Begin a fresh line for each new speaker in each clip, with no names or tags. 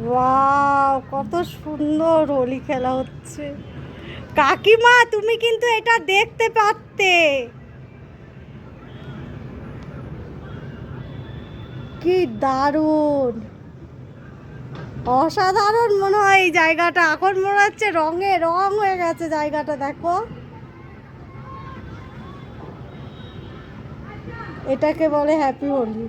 Wow, কত সুন্দর হোলি খেলা হচ্ছে। কাকিমা, তুমি কিন্তু এটা দেখতে পারতে। কি দারুণ, অসাধারণ মনে হয় এই জায়গাটা। এখন মনে হচ্ছে রঙে রং হয়ে গেছে জায়গাটা, দেখো। এটাকে বলে হ্যাপি হোলি।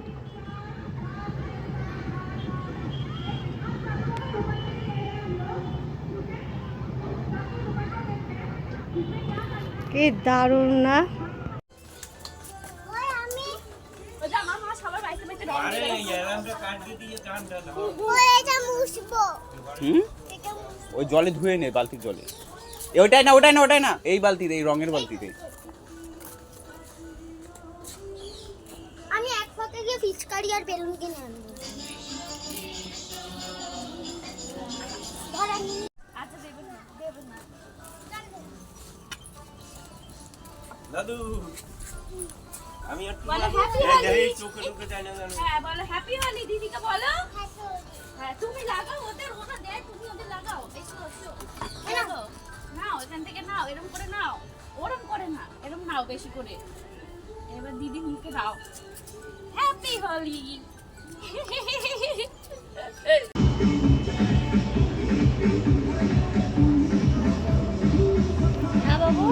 কি দারুণ না?
ওই জলে ধুয়ে নে, বালতির জলে। ওটাই না, ওটাই না, ওটাই না, এই বালতিতে, এই রঙের বালতিতে।
আমি এক ফাঁকে গিয়ে ফিচকারি আর বেলুন কিনে আনবো। আচ্ছা, দেব না।
দাদু, আমি একটু
বলো হ্যাপি হোলি।
চোখে ঢুকে যায় না জানো।
হ্যাঁ, বলো হ্যাপি হোলি দিদিকে বলো। হ্যাঁ, তুমি লাগাও, ওটা দেখ, তুমি ওদের লাগাও। এসো নাও, এখান থেকে নাও, এরকম করে নাও, ওরকম করে না, এরকম নাও বেশি করে। এবার দিদি মুখে দাও হ্যাপি হোলি। হ্যাঁ বাবু।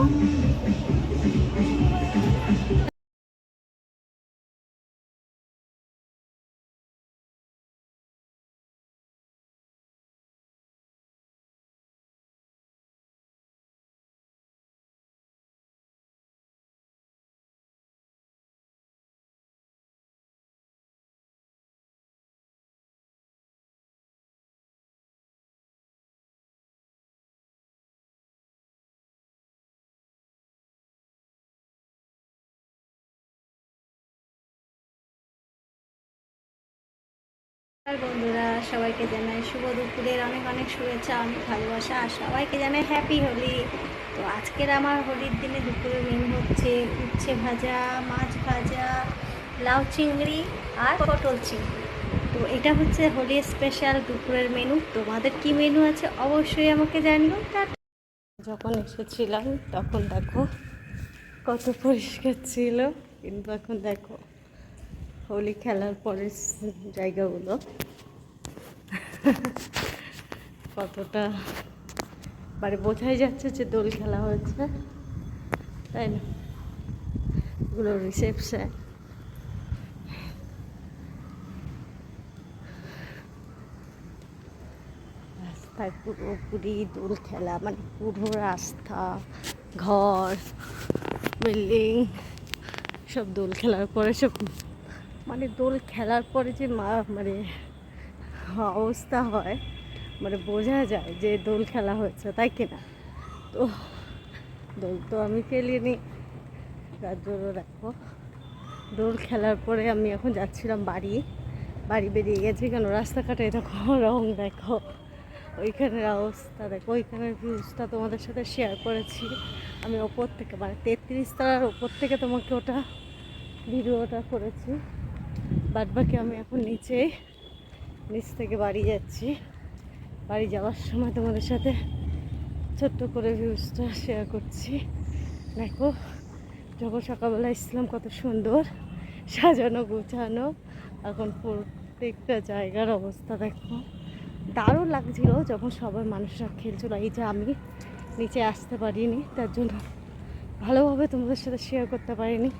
বন্ধুরা, সবাইকে জানাই শুভ দুপুরের অনেক অনেক শুভেচ্ছা, অনেক ভালোবাসা, আর সবাইকে জানাই হ্যাপি হোলি। তো আজকের আমার হোলির দিনে দুপুরের মেনু হচ্ছে উচ্ছে ভাজা, মাছ ভাজা, লাউ চিংড়ি আর পটল চিংড়ি। তো এটা হচ্ছে হোলির স্পেশাল দুপুরের মেনু। তোমাদের কি মেনু আছে অবশ্যই আমাকে জানিও। যখন এসেছিলাম তখন দেখো কত পরিষ্কার ছিল, কিন্তু এখন দেখো হোলি খেলার পরের জায়গাগুলো কতটা মানে বোঝাই যাচ্ছে যে দোল খেলা হয়েছে, তাই না? এগুলো রিসেপশন। রাস্তায় পুরোপুরি দোল খেলা, মানে পুরো রাস্তা, ঘর, বিল্ডিং সব দোল খেলার পরে সব, মানে দোল খেলার পরে যে মানে অবস্থা হয়, মানে বোঝা যায় যে দোল খেলা হয়েছে, তাই কিনা? তো দোল তো আমি খেলিনি, তার জন্য দেখো দোল খেলার পরে আমি এখন যাচ্ছিলাম বাড়ি বেরিয়ে গেছি, কেন রাস্তাঘাটে এরকম রং দেখো, ওইখানের অবস্থা দেখো, ওইখানের ভিউজটা তোমাদের সাথে শেয়ার করেছি আমি ওপর থেকে, মানে 33 তলার ওপর থেকে তোমাকে ওটা ভিডিওটা করেছি। বাদ বাকি আমি এখন নিচ থেকে বাড়ি যাচ্ছি। বাড়ি যাওয়ার সময় তোমাদের সাথে ছোট্ট করে ভিউজটা শেয়ার করছি। দেখো যখন সকালবেলা এসেছিলাম কত সুন্দর সাজানো গোছানো, এখন প্রত্যেকটা জায়গার অবস্থা দেখো, দারুণ লাগছিল যখন সবাই মানুষরা খেলছিল। এই যে আমি নিচে আসতে পারিনি, তার জন্য ভালোভাবে তোমাদের সাথে শেয়ার করতে পারিনি।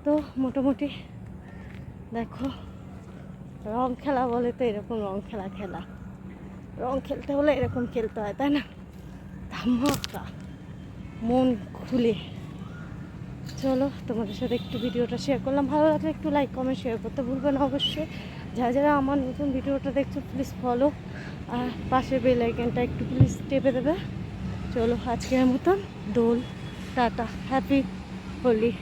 তো মোটামুটি দেখো, রং খেলা বলে তো এরকম রং খেলতে হলে এরকম খেলতে হয়, তাই না? ধামাকা, মন খুলে। চলো তোমাদের সাথে একটু ভিডিওটা শেয়ার করলাম, ভালো লাগলে একটু লাইক কমেন্ট শেয়ার করতে ভুলবে না অবশ্যই। যারা আমার নতুন ভিডিওটা দেখছো প্লিজ ফলো, আর পাশের বেল আইকনটা একটু প্লিজ টেপে দেবে। চলো আজকের মতন দোল, টাটা, হ্যাপি হোলি।